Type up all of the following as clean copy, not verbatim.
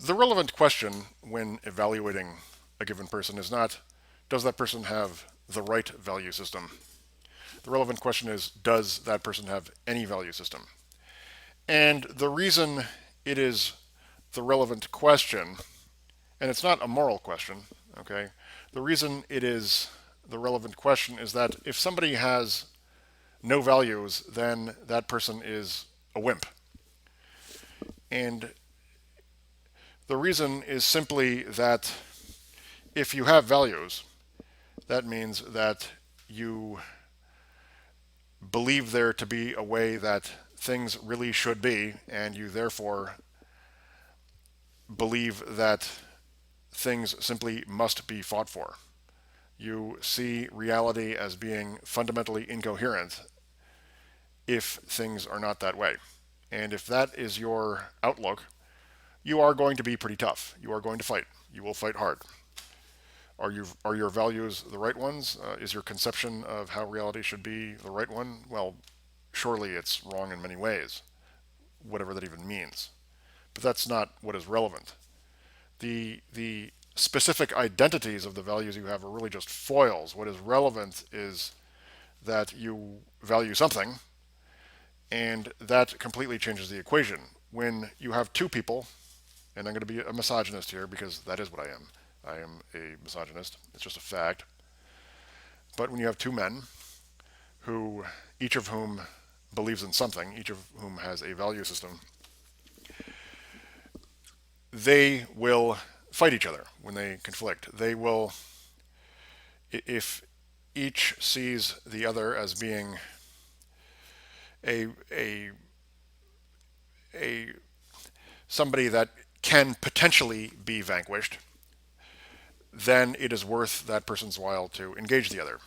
The relevant question when evaluating a given person is not, does that person have the right value system? The relevant question is, does that person have any value system? And the reason it is the relevant question, and it's not a moral question, okay? The reason it is the relevant question is that if somebody has no values, then that person is a wimp. And the reason is simply that if you have values, that means that you believe there to be a way that things really should be, and you therefore believe that things simply must be fought for. You see reality as being fundamentally incoherent if things are not that way. And if that is your outlook, you are going to be pretty tough. You are going to fight. You will fight hard. Are your values the right ones? Is your conception of how reality should be the right one? Well, surely it's wrong in many ways, whatever that even means. But that's not what is relevant. The specific identities of the values you have are really just foils. What is relevant is that you value something, and that completely changes the equation. When you have two people, and I'm going to be a misogynist here because that is what I am. I am a misogynist. It's just a fact. But when you have two men who, each of whom believes in something, each of whom has a value system, they will fight each other when they conflict. They will, if each sees the other as being a a a somebody that can potentially be vanquished, then it is worth that person's while to engage the other.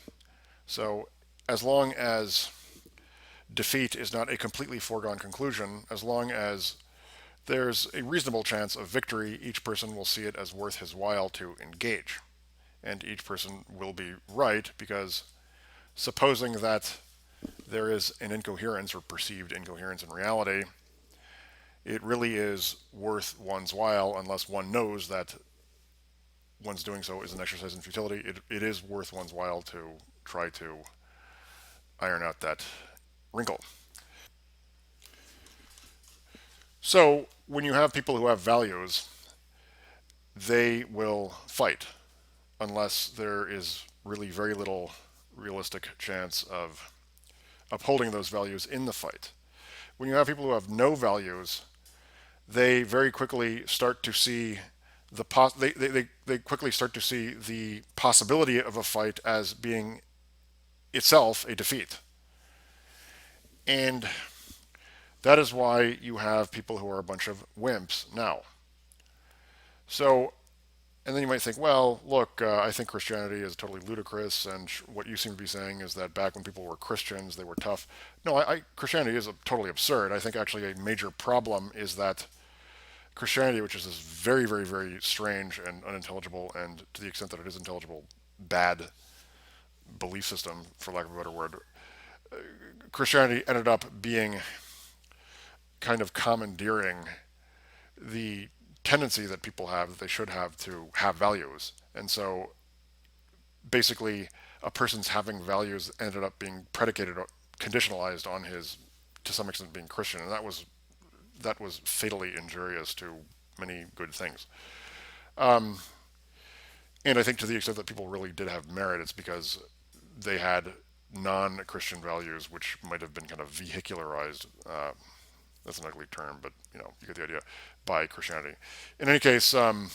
So, as long as defeat is not a completely foregone conclusion, as long as there's a reasonable chance of victory, each person will see it as worth his while to engage. And each person will be right because supposing that there is an incoherence or perceived incoherence in reality, it really is worth one's while unless one knows that one's doing so is an exercise in futility. It is worth one's while to try to iron out that wrinkle. So when you have people who have values, they will fight unless there is really very little realistic chance of upholding those values in the fight. When you have people who have no values, they very quickly start to see they quickly start to see the possibility of a fight as being itself a defeat. And that is why you have people who are a bunch of wimps now. So, and then you might think, well, look, I think Christianity is totally ludicrous, and what you seem to be saying is that back when people were Christians, they were tough. No, Christianity is totally absurd. I think actually a major problem is that Christianity, which is this very, very, very strange and unintelligible, and to the extent that it is intelligible, bad belief system, for lack of a better word, Christianity ended up being kind of commandeering the tendency that people have that they should have to have values. And so basically, a person's having values ended up being predicated, conditionalized on his, to some extent, being Christian. And that was fatally injurious to many good things. And I think to the extent that people really did have merit, it's because they had non-Christian values, which might have been kind of vehicularized. That's an ugly term, but you get the idea. By Christianity. In any case, so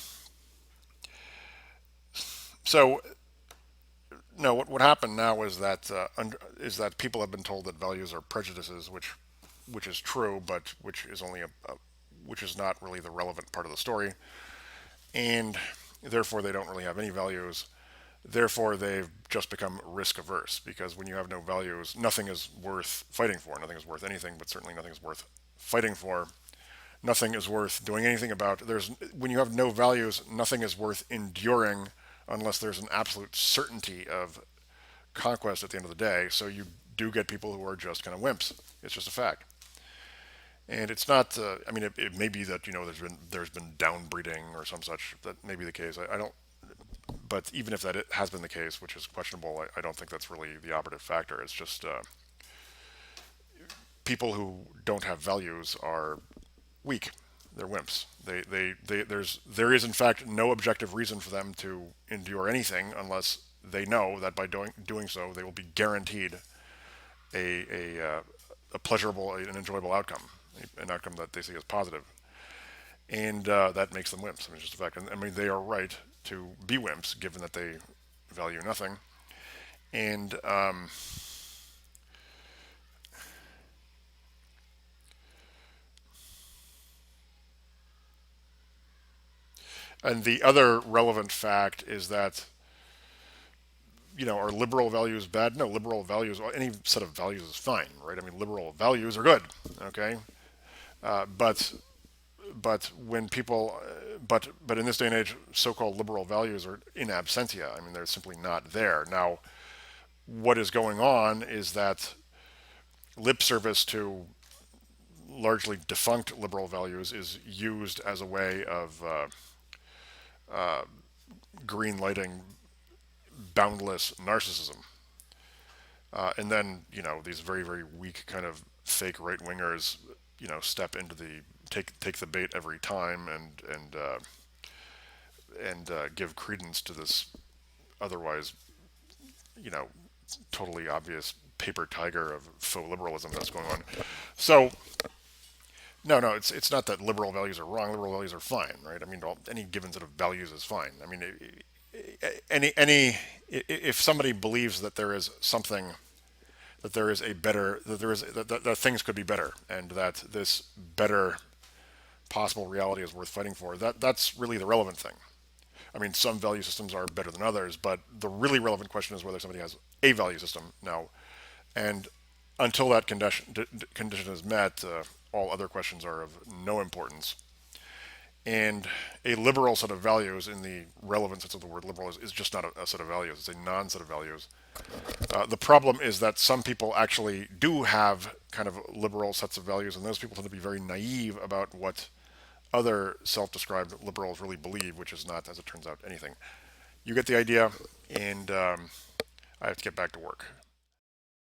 no, what happened now is that people have been told that values are prejudices, which is true, but which is only which is not really the relevant part of the story, and therefore they don't really have any values. Therefore, they've just become risk averse because when you have no values, nothing is worth fighting for. Nothing is worth anything, but certainly nothing is worth fighting for. Nothing is worth doing anything about. When you have no values, nothing is worth enduring unless there's an absolute certainty of conquest at the end of the day. So you do get people who are just kind of wimps. It's just a fact. And it's not. I mean, it may be that there's been downbreeding or some such. That may be the case. I don't. But even if that it has been the case, which is questionable, I don't think that's really the operative factor. It's just people who don't have values are weak. They're wimps. There is in fact no objective reason for them to endure anything unless they know that by doing so they will be guaranteed a pleasurable and enjoyable outcome, an outcome that they see as positive, and that makes them wimps. I mean, it's just a fact. And I mean, they are right to be wimps, given that they value nothing. And and the other relevant fact is that are liberal values bad? No, liberal values, any set of values is fine, right? I mean, liberal values are good, okay? But when people, but in this day and age, so-called liberal values are in absentia. I mean, they're simply not there. Now, what is going on is that lip service to largely defunct liberal values is used as a way of green lighting boundless narcissism. And then these very very weak kind of fake right wingers step into the take the bait every time and give credence to this otherwise you know totally obvious paper tiger of faux liberalism that's going on. So no, no, it's not that liberal values are wrong. Liberal values are fine, right? I mean, any given set of values is fine. I mean, any if somebody believes that there is something that there is a better that there is that things could be better and that this better possible reality is worth fighting for, that's really the relevant thing. I mean, some value systems are better than others, but the really relevant question is whether somebody has a value system now. And until that condition is met, all other questions are of no importance. And a liberal set of values, in the relevant sense of the word liberal, is just not a set of values. It's a non-set of values. The problem is that some people actually do have kind of liberal sets of values, and those people tend to be very naive about what other self-described liberals really believe, which is not, as it turns out, anything. You get the idea, and I have to get back to work.